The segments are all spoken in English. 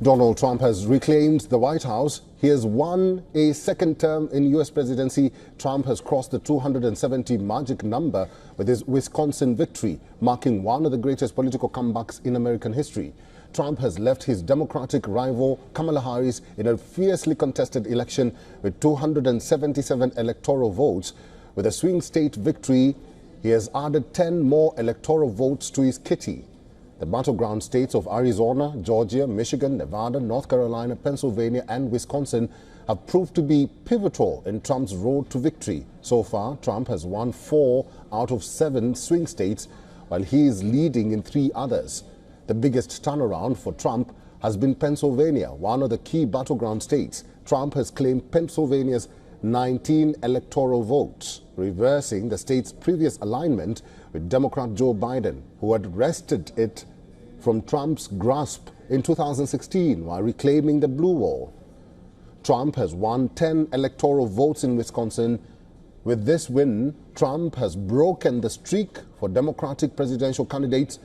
Donald Trump has reclaimed the White House. He has won a second term in U.S. presidency. Trump has crossed the 270 magic number with his Wisconsin victory, marking one of the greatest political comebacks in American history. Trump has left his Democratic rival Kamala Harris in a fiercely contested election with 277 electoral votes. With a swing state victory, he has added 10 more electoral votes to his kitty. The battleground states of Arizona, Georgia, Michigan, Nevada, North Carolina, Pennsylvania and Wisconsin have proved to be pivotal in Trump's road to victory. So far, Trump has won 4 out of 7 swing states, while he is leading in 3 others. The biggest turnaround for Trump has been Pennsylvania, one of the key battleground states. Trump has claimed Pennsylvania's 19 electoral votes, reversing the state's previous alignment with Democrat Joe Biden, who had wrested it from Trump's grasp in 2016 while reclaiming the blue wall. Trump has won 10 electoral votes in Wisconsin. With this win, Trump has broken the streak for Democratic presidential candidates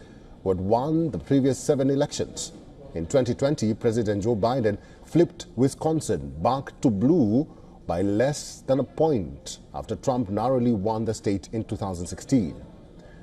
who had won the previous 7 elections. In 2020, President Joe Biden flipped Wisconsin back to blue by less than a point after Trump narrowly won the state in 2016.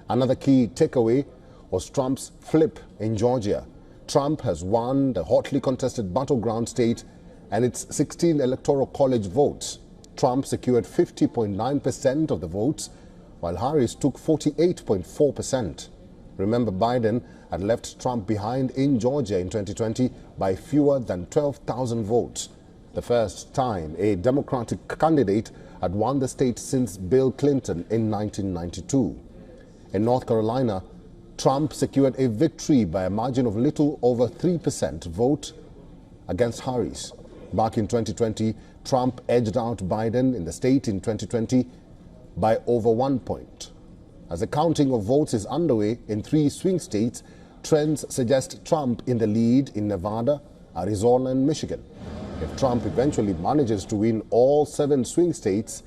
Another key takeaway was Trump's flip in Georgia. Trump has won the hotly contested battleground state and its 16 electoral college votes. Trump secured 50.9% of the votes, while Harris took 48.4%. Remember, Biden had left Trump behind in Georgia in 2020 by fewer than 12,000 votes, the first time a Democratic candidate had won the state since Bill Clinton in 1992. In North Carolina, Trump secured a victory by a margin of little over 3% vote against Harris. Back in 2020, Trump edged out Biden in the state in 2020 by over 1 point. As the counting of votes is underway in 3 swing states, trends suggest Trump in the lead in Nevada, Arizona and Michigan. If Trump eventually manages to win all 7 swing states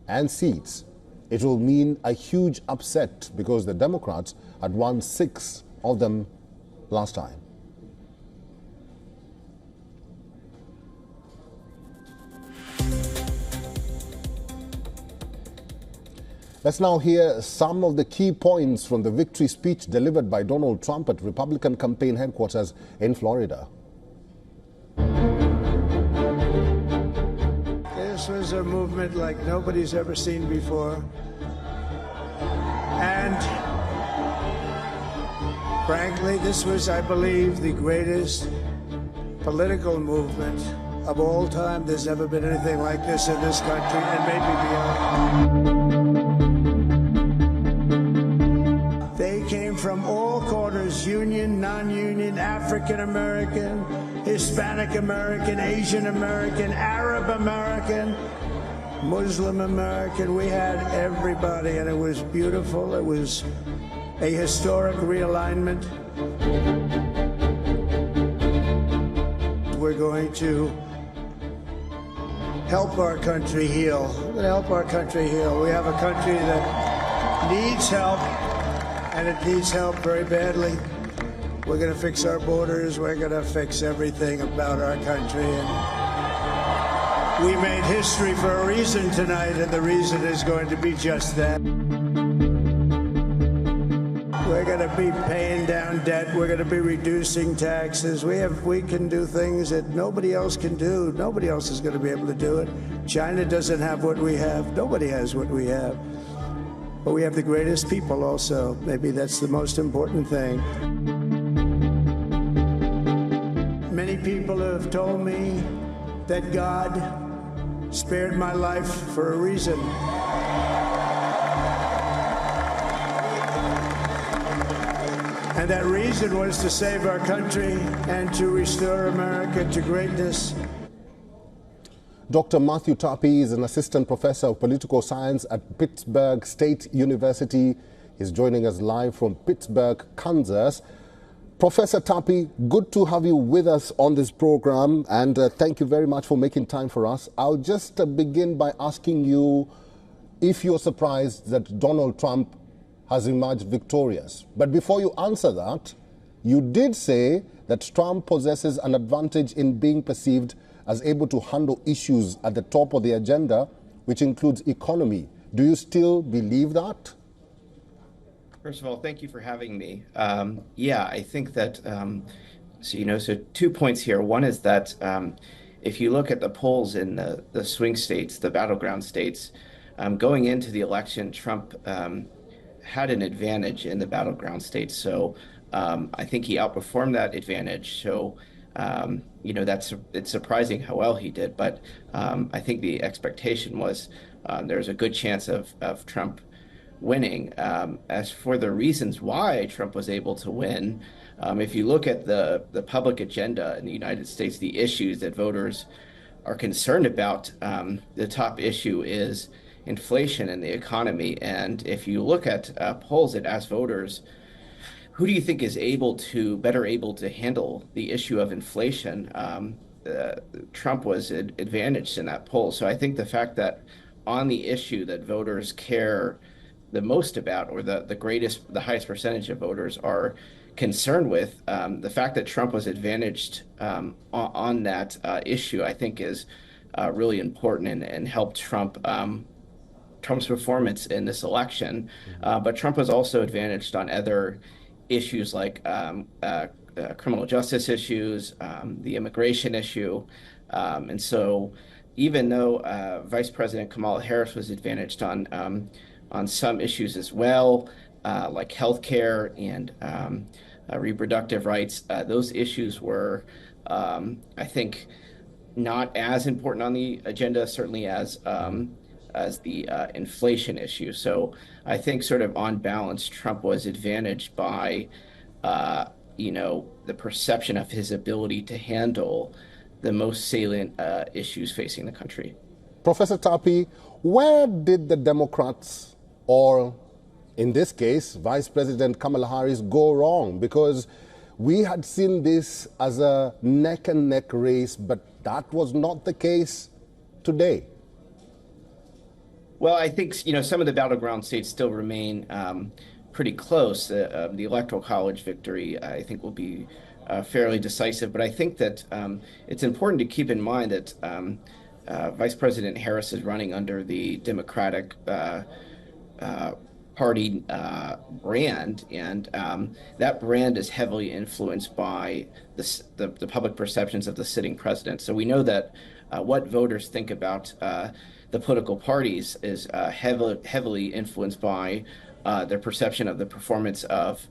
and seats, it will mean a huge upset because the Democrats had won 6 of them last time. Let's now hear some of the key points from the victory speech delivered by Donald Trump at Republican campaign headquarters in Florida. This was a movement like nobody's ever seen before. And frankly, this was, I believe, the greatest political movement of all time. There's never been anything like this in this country and maybe beyond. They came from all corners, union, non-union, African American, Hispanic American, Asian American, Arab American, Muslim American. We had everybody, and it was beautiful. It was a historic realignment. We're going to help our country heal. We're going to help our country heal. We have a country that needs help, and it needs help very badly. We're going to fix our borders. We're going to fix everything about our country. And we made history for a reason tonight, and the reason is going to be just that. We're going to be paying down debt. We're going to be reducing taxes. We can do things that nobody else can do. Nobody else is going to be able to do it. China doesn't have what we have. Nobody has what we have. But we have the greatest people also. Maybe that's the most important thing. Many people have told me that God spared my life for a reason. And that reason was to save our country and to restore America to greatness. Dr. Matthew Tapi is an assistant professor of political science at Pittsburgh State University. He's joining us live from Pittsburgh, Kansas. Professor Tapi, good to have you with us on this program, and thank you very much for making time for us. I'll just begin by asking you if you're surprised that Donald Trump has emerged victorious. But before you answer that, you did say that Trump possesses an advantage in being perceived as able to handle issues at the top of the agenda, which includes economy. Do you still believe that? First of all, thank you for having me. Yeah, I think that, so 2 points here. One is that if you look at the polls in the swing states, the battleground states, going into the election, Trump had an advantage in the battleground states. So I think he outperformed that advantage. So, it's surprising how well he did. But I think the expectation was there's a good chance of Trump winning. As for the reasons why Trump was able to win, if you look at the public agenda in the United States, the issues that voters are concerned about, the top issue is inflation and the economy. And if you look at polls that ask voters, who do you think is better able to handle the issue of inflation? Trump was advantaged in that poll. So I think the fact that on the issue that voters care the most about, or the highest percentage of voters are concerned with, the fact that Trump was advantaged on that issue, I think is really important and helped Trump's performance in this election. But Trump was also advantaged on other issues like criminal justice issues, the immigration issue. And so even though Vice President Kamala Harris was advantaged on some issues as well, like healthcare and reproductive rights, those issues were, I think, not as important on the agenda, certainly as the inflation issue. So I think sort of on balance, Trump was advantaged by, the perception of his ability to handle the most salient issues facing the country. Professor Tapi, where did the Democrats, or in this case, Vice President Kamala Harris, go wrong? Because we had seen this as a neck-and-neck race, but that was not the case today. Well, I think, some of the battleground states still remain pretty close. The Electoral College victory, I think, will be fairly decisive. But I think that it's important to keep in mind that Vice President Harris is running under the Democratic Party brand, and that brand is heavily influenced by the public perceptions of the sitting president. So we know that what voters think about the political parties is heavily influenced by their perception of the performance of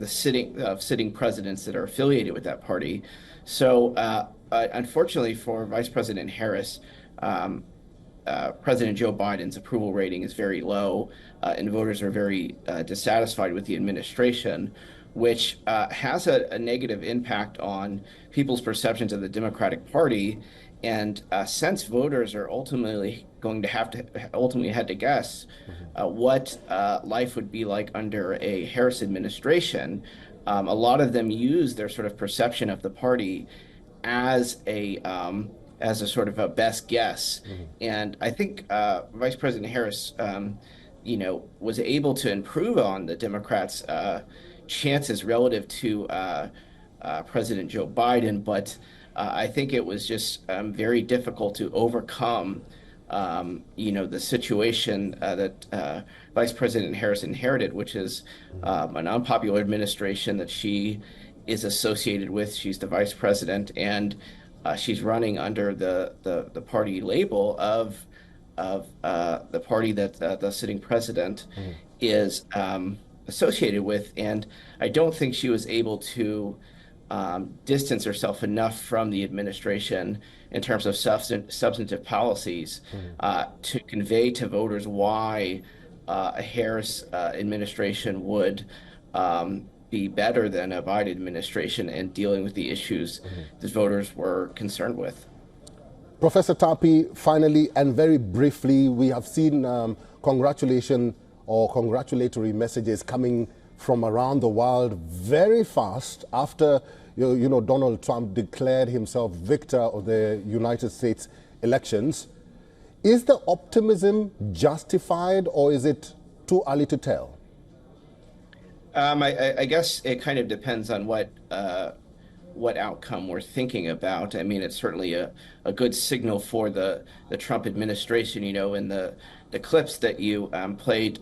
sitting presidents that are affiliated with that party. So unfortunately for Vice President Harris, President Joe Biden's approval rating is very low, and voters are very dissatisfied with the administration, which has a negative impact on people's perceptions of the Democratic Party. And since voters are ultimately had to guess what life would be like under a Harris administration, a lot of them use their sort of perception of the party as a sort of a best guess. And I think Vice President Harris, was able to improve on the Democrats' chances relative to President Joe Biden, but I think it was just very difficult to overcome, the situation that Vice President Harris inherited, which is an unpopular administration that she is associated with. She's the vice president, and she's running under the party label of the party that the sitting president is associated with. And I don't think she was able to distance herself enough from the administration in terms of substantive policies to convey to voters why a Harris administration would be better than a Biden administration in dealing with the issues that voters were concerned with. Professor Tapi, finally and very briefly, we have seen congratulatory messages coming from around the world very fast after Donald Trump declared himself victor of the United States elections. Is the optimism justified, or is it too early to tell? I guess it kind of depends on what what outcome we're thinking about. I mean, it's certainly a good signal for the Trump administration. You know, in the clips that you played,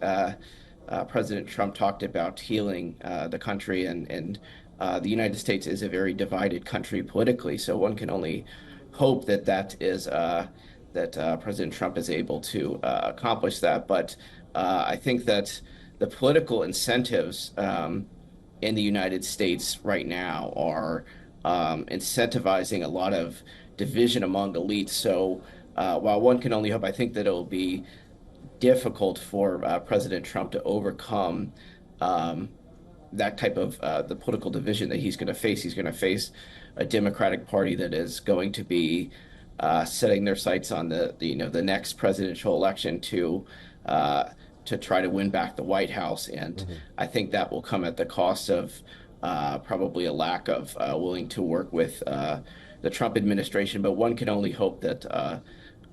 President Trump talked about healing the country, and the United States is a very divided country politically. So one can only hope that President Trump is able to accomplish that. But I think that the political incentives in the United States right now are incentivizing a lot of division among elites. So while one can only hope, I think that it will be difficult for President Trump to overcome that type of the political division that he's going to face. He's going to face a Democratic Party that is going to be setting their sights on the next presidential election to try to win back the White House, and I think that will come at the cost of probably a lack of willing to work with the Trump administration. But one can only hope that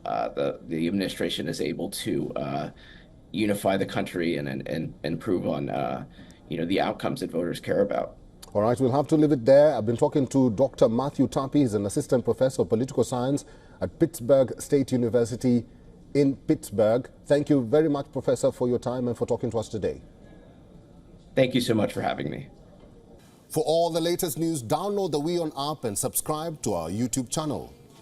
the administration is able to unify the country and improve on the outcomes that voters care about. All right, we'll have to leave it there. I've been talking to Dr. Matthew Tapi. He's an assistant professor of political science at Pittsburgh State University in Pittsburgh. Thank you very much, Professor, for your time and for talking to us today. Thank you so much for having me. For all the latest news, download the WION app and subscribe to our YouTube channel.